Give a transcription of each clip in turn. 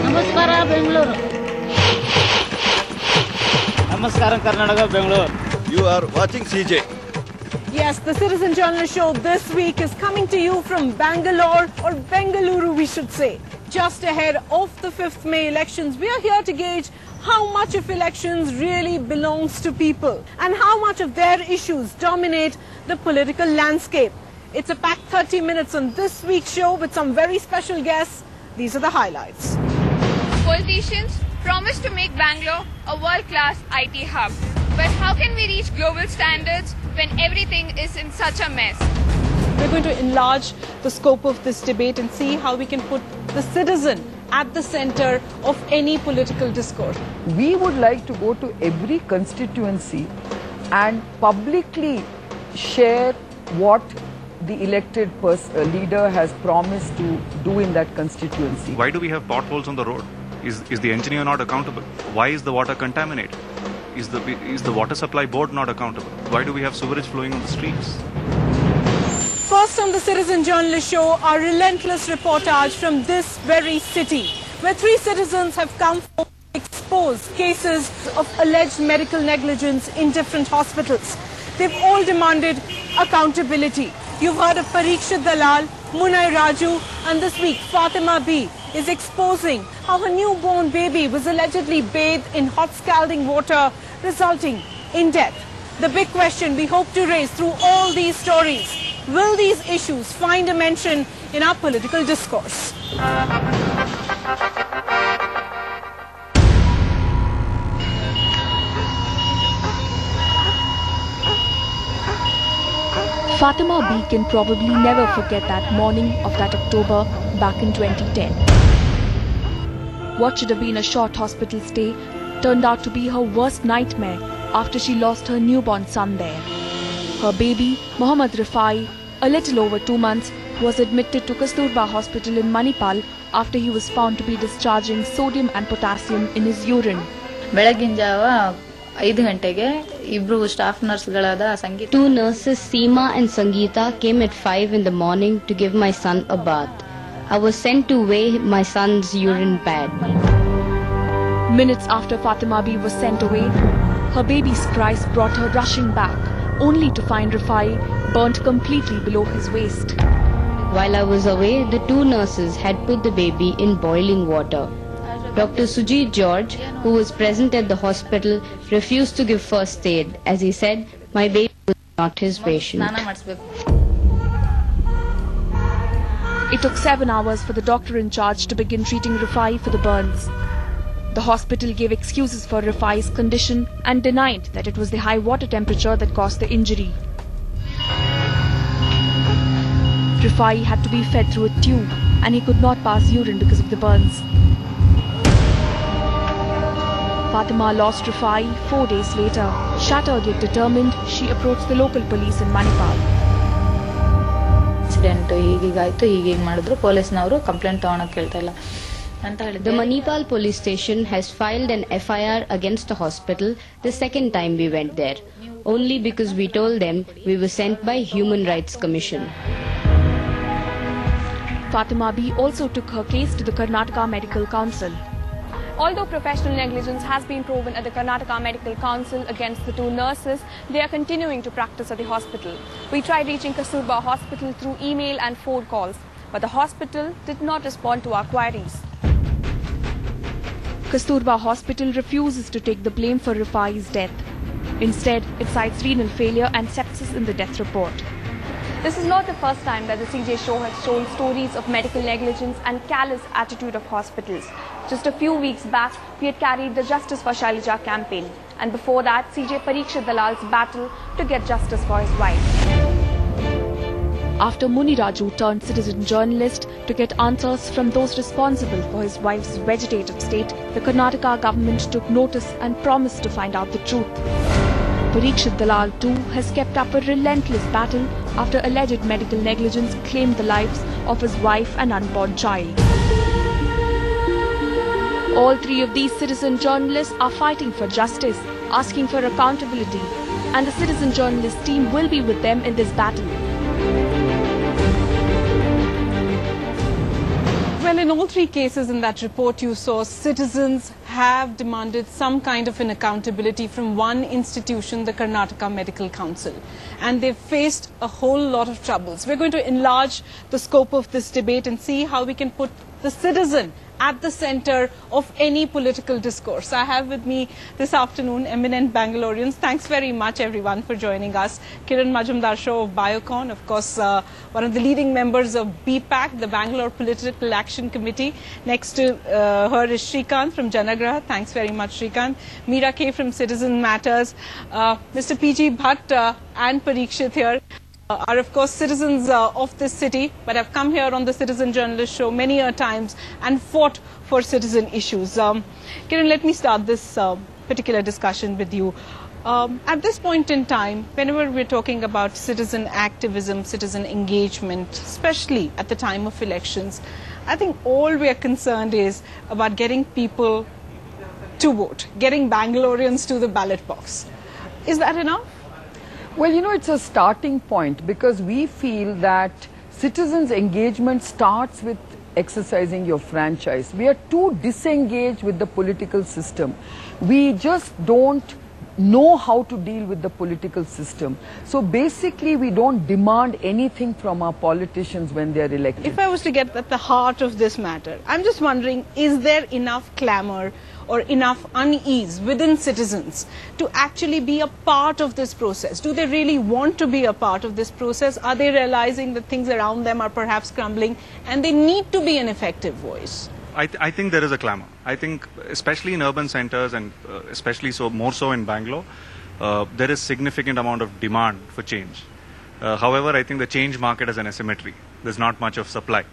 Namaskara, Bangalore. Namaskaram, Karnataka, Bangalore. You are watching CJ. Yes, the Citizen Journalist Show this week is coming to you from Bangalore, or Bengaluru we should say. Just ahead of the 5th May elections, we are here to gauge how much of elections really belongs to people and how much of their issues dominate the political landscape. It's a packed 30 minutes on this week's show with some very special guests. These are the highlights. Politicians promise to make Bangalore a world-class IT hub. But how can we reach global standards when everything is in such a mess? We're going to enlarge the scope of this debate and see how we can put the citizen at the center of any political discourse. We would like to go to every constituency and publicly share what the elected leader has promised to do in that constituency. Why do we have potholes on the road? Is the engineer not accountable? Why is the water contaminated? Is the water supply board not accountable? Why do we have sewerage flowing on the streets? First on the Citizen Journalist Show, our relentless reportage from this very city, where 3 citizens have come forward to expose cases of alleged medical negligence in different hospitals. They've all demanded accountability. You've heard of Parikshit Dalal, Munay Raju, and this week Fatima B is exposing how her newborn baby was allegedly bathed in hot scalding water, resulting in death. The big question we hope to raise through all these stories: will these issues find a mention in our political discourse? Fatima B can probably never forget that morning of that October back in 2010. What should have been a short hospital stay turned out to be her worst nightmare after she lost her newborn son there. Her baby, Mohammad Rifai, a little over 2 months, was admitted to Kasturba Hospital in Manipal after he was found to be discharging sodium and potassium in his urine. 5 ಗಂಟೆಗೆ ಇಬ್ರು staff ನರ್ಸ್ಗಳಾದ Sangeetha 2 nurses Seema and Sangeeta came at 5 in the morning to give my son a bath. I was sent to weigh my son's urine pad. Minutes after Fatima B was sent away, her baby's cries brought her rushing back, only to find Rifai burnt completely below his waist. While I was away, the 2 nurses had put the baby in boiling water. Dr. Sujit George, who was present at the hospital, refused to give first aid as he said, my baby was not his patient. It took 7 hours for the doctor in charge to begin treating Rifai for the burns. The hospital gave excuses for Rifai's condition and denied that it was the high water temperature that caused the injury. Rifai had to be fed through a tube and he could not pass urine because of the burns. Fatima lost Rifai 4 days later. Shattered yet determined, she approached the local police in Manipal. The Manipal police station has filed an FIR against the hospital the second time we went there, only because we told them we were sent by Human Rights Commission. Fatima B also took her case to the Karnataka Medical Council. Although professional negligence has been proven at the Karnataka Medical Council against the 2 nurses, they are continuing to practice at the hospital. We tried reaching Kasturba Hospital through email and phone calls, but the hospital did not respond to our queries. Kasturba Hospital refuses to take the blame for Rifai's death. Instead, it cites renal failure and sepsis in the death report. This is not the first time that the CJ show has shown stories of medical negligence and callous attitude of hospitals. Just a few weeks back, we had carried the Justice for Shailija campaign. And before that, CJ Parikshit Dalal's battle to get justice for his wife. After Munay Raju turned citizen journalist to get answers from those responsible for his wife's vegetative state, the Karnataka government took notice and promised to find out the truth. Parikshit Dalal too has kept up a relentless battle after alleged medical negligence claimed the lives of his wife and unborn child. All 3 of these citizen journalists are fighting for justice, asking for accountability, and the citizen journalist team will be with them in this battle. in all three cases in that report you saw, citizens have demanded some kind of an accountability from one institution, the Karnataka Medical Council. And they've faced a whole lot of troubles. We're going to enlarge the scope of this debate and see how we can put the citizen at the center of any political discourse. I have with me this afternoon eminent Bangaloreans. Thanks very much everyone for joining us. Kiran Mazumdar-Shaw of Biocon, of course one of the leading members of BPAC, the Bangalore Political Action Committee. Next to her is Shrikant from Janagraha. Thanks very much, Shrikant. Meera K from Citizen Matters. Mr. PG Bhatt and Parikshit here are of course citizens of this city, but have come here on the Citizen Journalist Show many a times and fought for citizen issues. Kiran, let me start this particular discussion with you. At this point in time, whenever we're talking about citizen activism, citizen engagement, especially at the time of elections, I think all we are concerned is about getting people to vote, getting Bangaloreans to the ballot box. Is that enough? Well, you know, it's a starting point because we feel that citizens' engagement starts with exercising your franchise. We are too disengaged with the political system. We just don't know how to deal with the political system. So basically, we don't demand anything from our politicians when they are elected. If I was to get at the heart of this matter, I'm just wondering, is there enough clamor or enough unease within citizens to actually be a part of this process? Do they really want to be a part of this process? Are they realizing that things around them are perhaps crumbling and they need to be an effective voice? I think there is a clamor. I think especially in urban centers and especially more so in Bangalore, there is significant amount of demand for change. However, I think the change market is an asymmetry. There's not much of supply.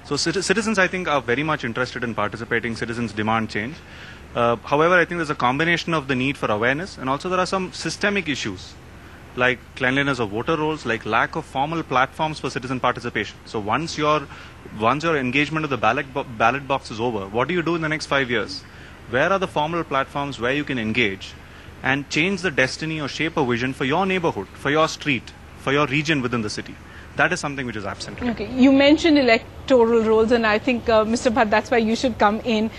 So citizens, I think, are very much interested in participating. Citizens demand change. However, I think there's a combination of the need for awareness, and also there are some systemic issues like cleanliness of voter rolls, like lack of formal platforms for citizen participation. So once your engagement of the ballot box is over, what do you do in the next 5 years? Where are the formal platforms where you can engage and change the destiny or shape a vision for your neighborhood, for your street, for your region within the city? That is something which is absent. Okay, you mentioned electoral rolls, and I think, Mr. Bhatt, that's why you should come in.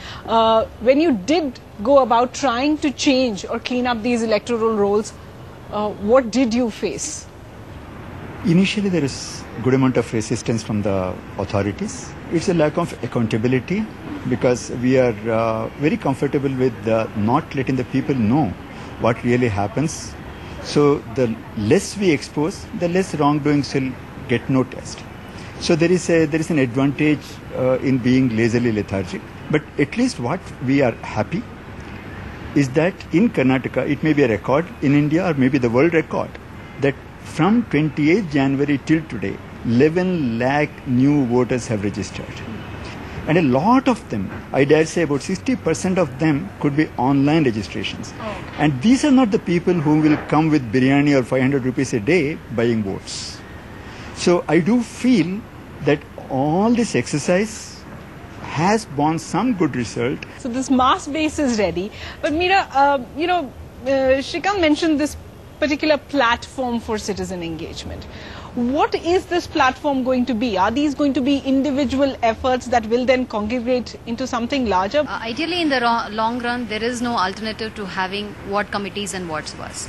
When you did go about trying to change or clean up these electoral rolls, what did you face? Initially, there is good amount of resistance from the authorities. It's a lack of accountability because we are very comfortable with not letting the people know what really happens. So the less we expose, the less wrongdoings will get noticed. So there is an advantage in being lazily lethargic. But at least what we are happy is that in Karnataka, it may be a record in India or maybe the world record, that from 28 January till today, 11 lakh new voters have registered. And a lot of them, I dare say about 60% of them could be online registrations. Oh. And these are not the people who will come with biryani or 500 rupees a day buying votes. So I do feel that all this exercise has borne some good result. So this mass base is ready. But Meera, Shrikant mentioned this particular platform for citizen engagement. What is this platform going to be? Are these going to be individual efforts that will then congregate into something larger? Ideally, in the long run, there is no alternative to having ward committees and wards was.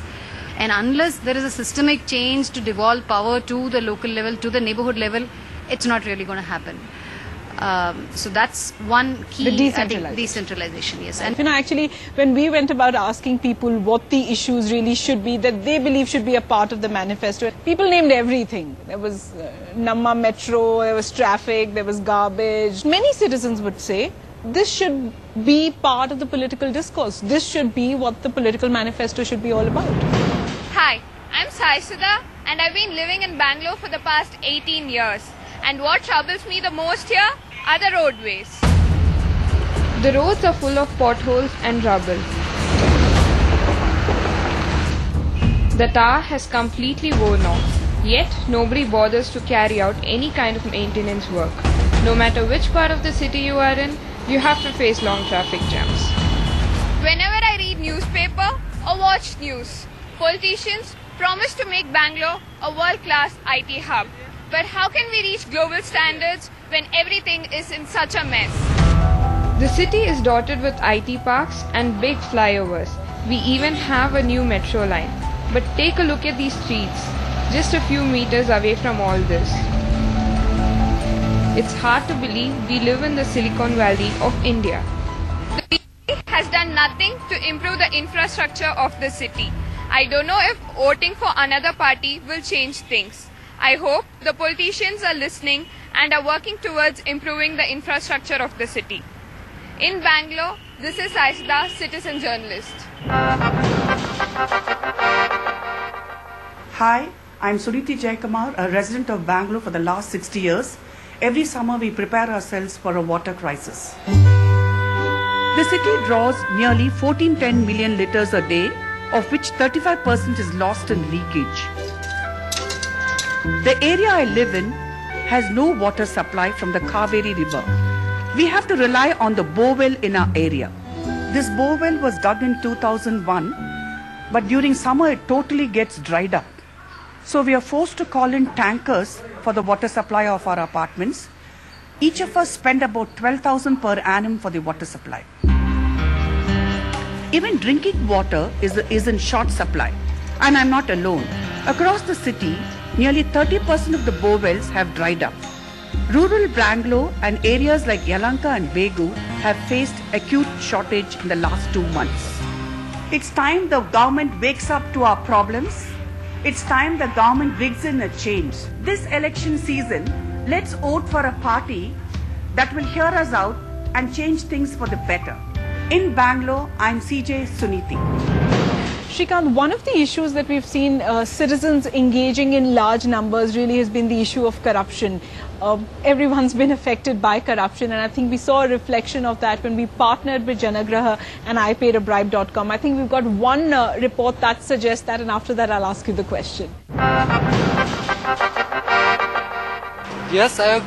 And unless there is a systemic change to devolve power to the local level, to the neighborhood level, it's not really going to happen. So that's one key, decentralization, yes. And actually, when we went about asking people what the issues really should be, that they believe should be a part of the manifesto, people named everything. There was Namma Metro, there was traffic, there was garbage. Many citizens would say this should be part of the political discourse. This should be what the political manifesto should be all about. Hi, I'm Sai Sudha, and I've been living in Bangalore for the past 18 years. And what troubles me the most here are the roadways. The roads are full of potholes and rubble. The tar has completely worn off, yet nobody bothers to carry out any kind of maintenance work. No matter which part of the city you are in, you have to face long traffic jams. Whenever I read newspaper or watch news, politicians promise to make Bangalore a world-class IT hub. But how can we reach global standards when everything is in such a mess? The city is dotted with IT parks and big flyovers. We even have a new metro line. But take a look at these streets, just a few meters away from all this. It's hard to believe we live in the Silicon Valley of India. The BJP has done nothing to improve the infrastructure of the city. I don't know if voting for another party will change things. I hope the politicians are listening and are working towards improving the infrastructure of the city. In Bangalore, this is Aisda, citizen journalist. Hi, I'm Suniti Jaikumar, a resident of Bangalore for the last 60 years. Every summer we prepare ourselves for a water crisis. The city draws nearly 1410 million litres a day, of which 35% is lost in leakage. The area I live in has no water supply from the Kaveri river. We have to rely on the borewell in our area. This borewell was dug in 2001, but during summer it totally gets dried up. So we are forced to call in tankers for the water supply of our apartments. Each of us spend about 12,000 per annum for the water supply. Even drinking water is in short supply, and I'm not alone. Across the city, nearly 30% of the borewells have dried up. Rural Bangalore and areas like Yelahanka and Begu have faced acute shortage in the last 2 months. It's time the government wakes up to our problems. It's time the government brings in a change. This election season, let's vote for a party that will hear us out and change things for the better. In Bangalore, I'm CJ Suniti. Shrikant, one of the issues that we've seen citizens engaging in large numbers really has been the issue of corruption. Everyone's been affected by corruption, and I think we saw a reflection of that when we partnered with Janagraha and IPaidAbribe.com. I think we've got one report that suggests that, and after that I'll ask you the question. Yes, I have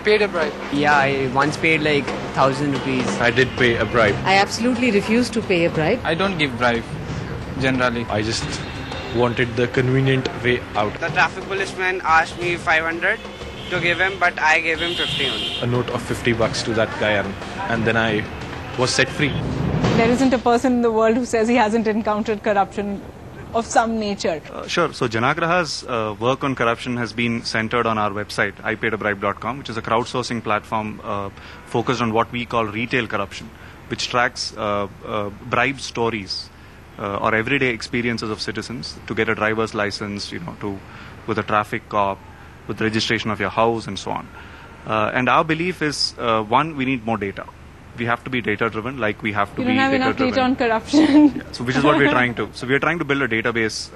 paid a bribe. Yeah, I once paid like 1,000 rupees. I did pay a bribe. I absolutely refuse to pay a bribe. I don't give bribe, generally. I just wanted the convenient way out. The traffic policeman asked me 500 to give him, but I gave him 50 only. A note of 50 bucks to that guy, and then I was set free. There isn't a person in the world who says he hasn't encountered corruption of some nature. Sure. So Janagraha's work on corruption has been centered on our website, IPaidAbribe.com, which is a crowdsourcing platform focused on what we call retail corruption, which tracks bribe stories or everyday experiences of citizens to get a driver's license, with a traffic cop, with registration of your house and so on. And our belief is, one, we need more data. We have to be data-driven, like we have to be data-driven. You don't have enough data on corruption. Yeah, so which is what we're trying to. So we're trying to build a database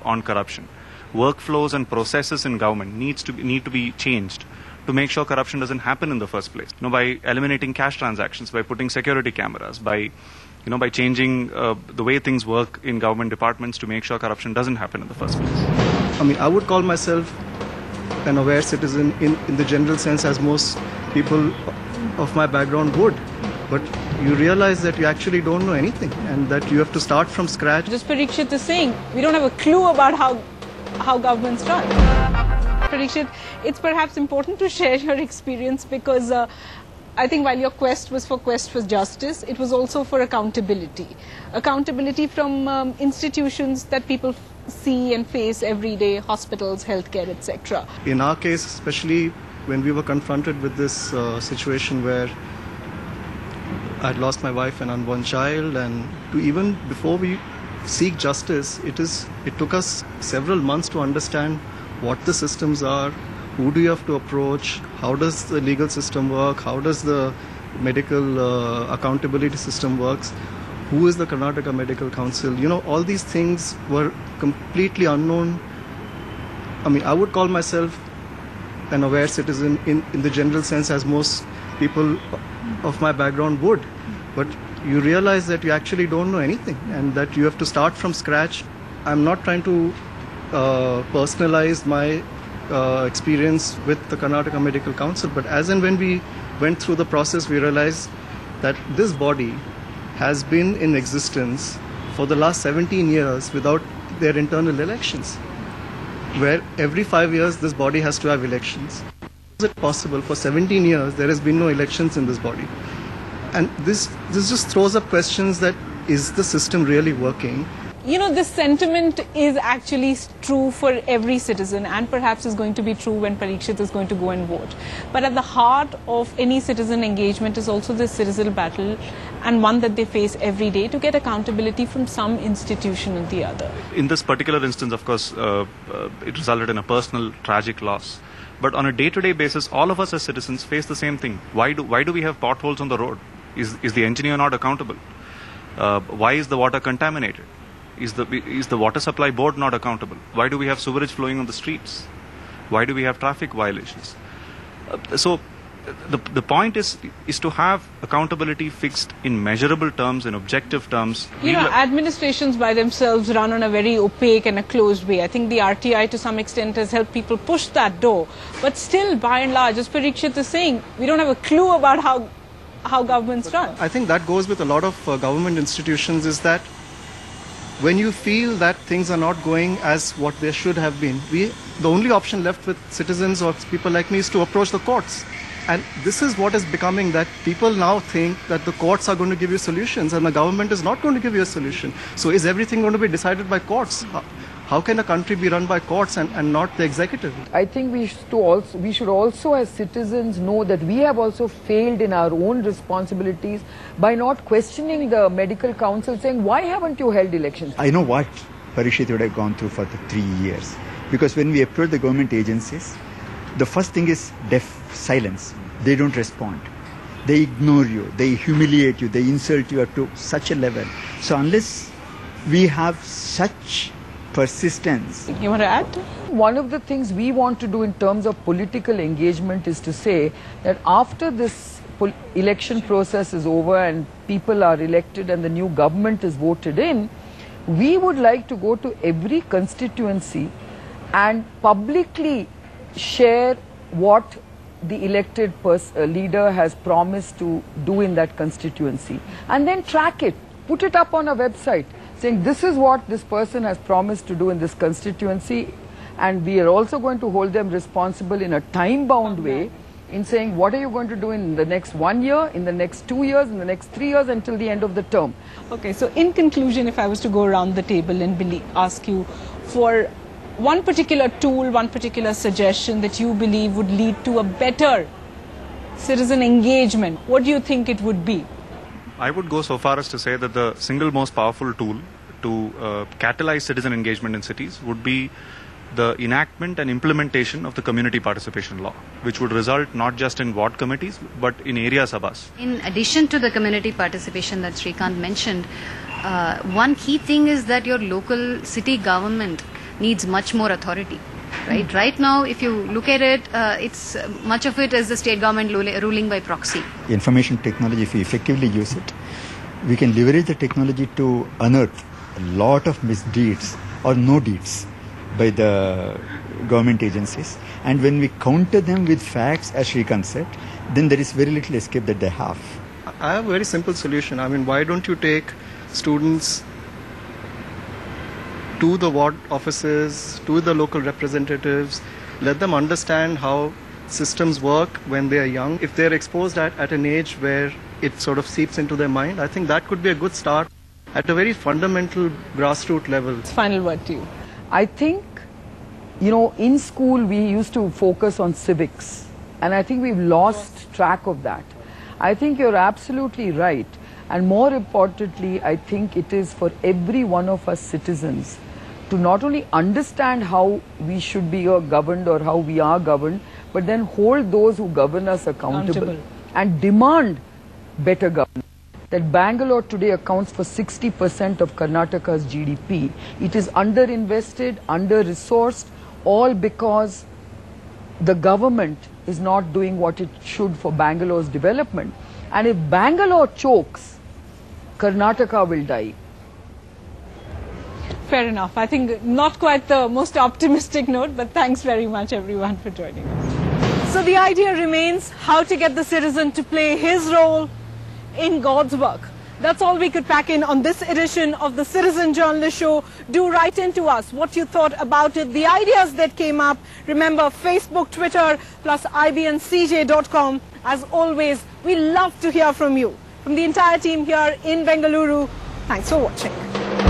on corruption. Workflows and processes in government need to be changed to make sure corruption doesn't happen in the first place. By eliminating cash transactions, by putting security cameras, by changing the way things work in government departments to make sure corruption doesn't happen in the first place. I would call myself an aware citizen in the general sense, as most people of my background would. But you realize that you actually don't know anything and that you have to start from scratch. Just Parikshit is saying, we don't have a clue about how governments run. Parikshit, it's perhaps important to share your experience because I think while your quest was for justice, it was also for accountability. Accountability from institutions that people see and face every day, hospitals, healthcare, etc. In our case, especially when we were confronted with this situation where I'd lost my wife and unborn child, and even before we seek justice, it took us several months to understand what the systems are, who do you have to approach, how does the legal system work, how does the medical accountability system works, who is the Karnataka Medical Council. All these things were completely unknown. I would call myself an aware citizen in the general sense, as most people of my background would. But you realize that you actually don't know anything and that you have to start from scratch. I'm not trying to personalize my experience with the Karnataka Medical Council, but as and when we went through the process, we realized that this body has been in existence for the last 17 years without their internal elections, where every 5 years this body has to have elections. is it possible for 17 years there has been no elections in this body? And this just throws up questions that, is the system really working? You know, this sentiment is actually true for every citizen, and perhaps is going to be true when Parikshit is going to go and vote. But at the heart of any citizen engagement is also this citizen battle, and one that they face every day to get accountability from some institution or the other. In this particular instance, of course, it resulted in a personal tragic loss. But on a day-to-day basis, all of us as citizens face the same thing. Why do we have potholes on the road? Is the engineer not accountable? Why is the water contaminated? Is the water supply board not accountable? Why do we have sewage flowing on the streets? Why do we have traffic violations? So the point is to have accountability fixed in measurable terms, in objective terms. You know, administrations by themselves run on a very opaque and a closed way. I think the RTI to some extent has helped people push that door. But still, by and large, as Parikshit is saying, we don't have a clue about how governments run. I think that goes with a lot of government institutions, is that when you feel that things are not going as what they should have been, the only option left with citizens or people like me is to approach the courts. And this is what is becoming, that people now think that the courts are going to give you solutions and the government is not going to give you a solution. So is everything going to be decided by courts? How can a country be run by courts and not the executive? I think we should also as citizens know that we have also failed in our own responsibilities by not questioning the medical council, saying, why haven't you held elections? I know what Parikshit would have gone through for the 3 years. Because when we approach the government agencies, the first thing is deaf silence. They don't respond. They ignore you. They humiliate you. They insult you up to such a level. So unless we have such persistence. You want to add? One of the things we want to do in terms of political engagement is to say that after this election process is over and people are elected and the new government is voted in, we would like to go to every constituency and publicly share what the elected leader has promised to do in that constituency, and then track it, put it up on a website, saying this is what this person has promised to do in this constituency, and we are also going to hold them responsible in a time-bound way in saying what are you going to do in the next 1 year, in the next 2 years, in the next 3 years until the end of the term. Okay, so in conclusion, if I was to go around the table and ask you for one particular tool, one particular suggestion that you believe would lead to a better citizen engagement, what do you think it would be? I would go so far as to say that the single most powerful tool to catalyze citizen engagement in cities would be the enactment and implementation of the community participation law, which would result not just in ward committees but in area sabhas. In addition to the community participation that Srikanth mentioned, one key thing is that your local city government needs much more authority. Right? Right now, if you look at it, it's much of it is the state government ruling by proxy. Information technology, if we effectively use it, we can leverage the technology to unearth a lot of misdeeds or no deeds by the government agencies. And when we counter them with facts, as Srikanth said, then there is very little escape that they have. I have a very simple solution. I mean, why don't you take students to the ward offices, to the local representatives, let them understand how systems work when they are young. If they're exposed at an age where it sort of seeps into their mind, I think that could be a good start at a very fundamental grassroots level. Final word to you. I think, you know, in school we used to focus on civics, and I think we've lost track of that. I think you're absolutely right. And more importantly, I think it is for every one of us citizens to not only understand how we should be governed or how we are governed, but then hold those who govern us accountable. And demand better governance. That Bangalore today accounts for 60% of Karnataka's GDP. It is underinvested, under-resourced, all because the government is not doing what it should for Bangalore's development. And if Bangalore chokes, Karnataka will die. Fair enough. I think not quite the most optimistic note, but thanks very much everyone for joining us. So the idea remains how to get the citizen to play his role in God's work. That's all we could pack in on this edition of the Citizen Journalist Show. Do write in to us what you thought about it, the ideas that came up. Remember, Facebook, Twitter, plus IBNCJ.com. As always, we love to hear from you. From the entire team here in Bengaluru, thanks for watching.